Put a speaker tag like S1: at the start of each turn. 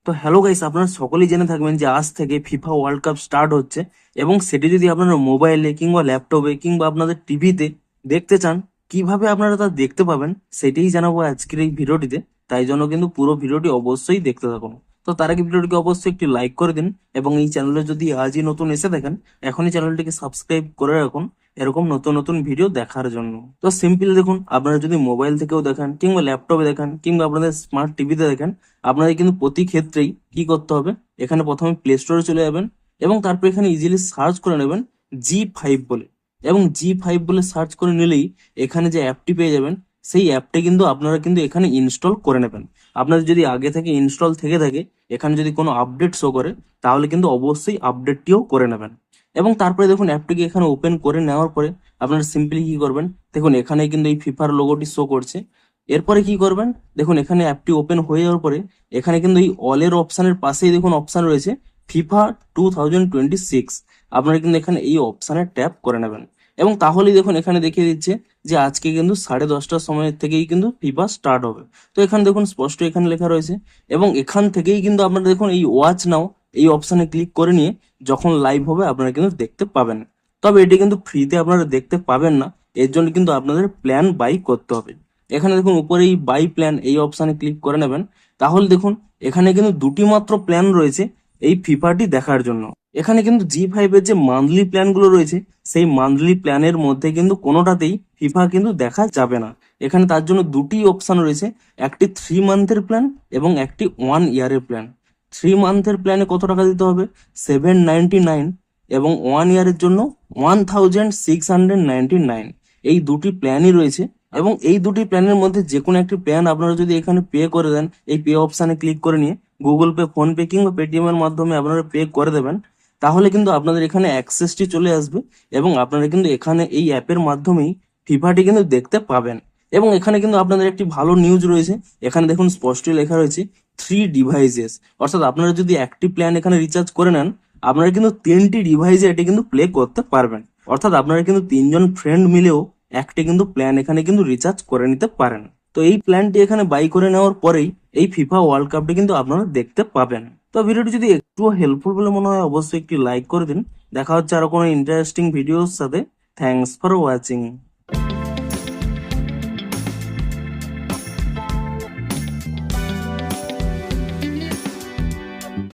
S1: তো hello guys, আপনারা সকলেই জেনে থাকবেন যে আজ থেকে ফিফা ওয়ার্ল্ড কাপ স্টার্ট হচ্ছে এবং সেটি যদি আপনারা মোবাইলে কিংবা ল্যাপটপে কিংবা আপনাদের টিভিতে দেখতে চান, কিভাবে আপনারা তা দেখতে পাবেন সেটাই জানাবো আজকের এই ভিডিওটিতে। তাই জন্য কিন্তু পুরো ভিডিওটি অবশ্যই দেখতে থাকুন। তো তার আগে ভিডিওটিকে অবশ্যই একটি লাইক করে দিন এবং এই চ্যানেলে যদি আজই নতুন এসে দেখেন, এখনই চ্যানেলটিকে সাবস্ক্রাইব করে রাখুন এরকম নতুন নতুন ভিডিও দেখার জন্য। তো সিম্পল দেখুন, আপনারা যদি মোবাইল থেকেও দেখেন কিংবা ল্যাপটপে দেখেন কিংবা আপনাদের স্মার্ট টিভিতে দেখেন, আপনাদের কিন্তু প্রতি ক্ষেত্রেই কি করতে হবে, এখানে প্রথমে প্লে স্টোরে চলে যাবেন এবং তারপর এখানে ইজিলি সার্চ করে নেবেন G5 বলে। এবং G5 বলে সার্চ করে নিলেই এখানে যে অ্যাপটি পেয়ে যাবেন, সেই অ্যাপটি কিন্তু আপনারা কিন্তু এখানে ইনস্টল করে নেবেন। আপনাদের যদি আগে থেকে ইনস্টল থেকে থাকে, এখানে যদি কোনো আপডেট শো করে, তাহলে কিন্তু অবশ্যই আপডেটটিও করে নেবেন। এবং তারপরে দেখুন অ্যাপটিকে এখানে ওপেন করে নেওয়ার পরে আপনারা সিম্পলি কি করবেন, দেখুন এখানে কিন্তু এই ফিফার লোগোটি শো করছে। এরপরে কি করবেন, দেখুন এখানে অ্যাপটি ওপেন হয়ে যাওয়ার পরে এখানে কিন্তু এই অলের অপশনের পাশেই দেখুন অপশন রয়েছে ফিফা 2026। আপনারা কিন্তু এখানে এই অপশনে ট্যাপ করে নেবেন এবং তাহলেই দেখুন এখানে দেখিয়ে দিচ্ছে যে আজকে কিন্তু 10:30টার সময় থেকেই কিন্তু ফিফা স্টার্ট হবে। তো এখানে দেখুন স্পষ্ট এখানে লেখা রয়েছে এবং এখান থেকেই কিন্তু আপনারা দেখুন এই ওয়াচ নাও এই অপশনে ক্লিক করে নিয়ে যখন লাইভ হবে আপনারা কিন্তু দেখতে পাবেন। তবে এটি কিন্তু ফ্রিতে আপনারা দেখতে পাবেন না, এর জন্য কিন্তু আপনাদের প্ল্যান বাই করতে হবে। এখানে দেখুন উপরে এই বাই প্ল্যান এই অপশানে ক্লিক করে নেবেন। তাহলে দেখুন এখানে কিন্তু দুটি মাত্র প্ল্যান রয়েছে এই ফিফাটি দেখার জন্য। এখানে কিন্তু G5 এর যে মান্থলি প্ল্যানগুলো রয়েছে, সেই মান্থলি প্ল্যানের মধ্যে কিন্তু কোনোটাতেই ফিফা কিন্তু দেখা যাবে না। এখানে তার জন্য দুটি অপশান রয়েছে, একটি 3 মান্থের প্ল্যান এবং একটি 1 ইয়ারের প্ল্যান। 3 মান্থের প্ল্যানে কত টাকা দিতে হবে, 799, এবং 1 ইয়ারের জন্য 1699। এই দুটি প্ল্যানই রয়েছে এবং এই দুটি প্ল্যানের মধ্যে যে কোনো একটি প্ল্যান আপনারা যদি এখানে পে করে দেন, এই পে অপশানে ক্লিক করে নিয়ে গুগল পে, ফোন পে কিংবা পেটিএম এর মাধ্যমে আপনারা পে করে দেবেন, তাহলে কিন্তু আপনাদের এখানে অ্যাক্সেসটি চলে আসবে এবং আপনারা কিন্তু এখানে এই অ্যাপের মাধ্যমেই ফিফাটি কিন্তু দেখতে পাবেন। এবং এখানে কিন্তু আপনাদের একটি ভালো নিউজ রয়েছে, এখানে দেখুন স্পষ্টই লেখা রয়েছে 3 ডিভাইসেস। অর্থাৎ আপনারা যদি একটি প্ল্যান এখানে রিচার্জ করে নেন, আপনারা কিন্তু 3টি ডিভাইসে এটি কিন্তু প্লে করতে পারবেন। অর্থাৎ আপনারা কিন্তু 3জন ফ্রেন্ড মিলেও একটি কিন্তু প্ল্যান এখানে কিন্তু রিচার্জ করে নিতে পারেন। তো এই প্ল্যানটি এখানে বাই করে নেওয়ার পরেই এই ফিফা ওয়ার্ল্ড কাপটি কিন্তু আপনারা দেখতে পাবেন। তো ভিডিওটি যদি একটু হেল্পফুল বলে মনে হয় অবশ্যই একটি লাইক করে দিন। দেখা হচ্ছে আরো কোনো ইন্টারেস্টিং ভিডিওর সাথে। Thanks for watching.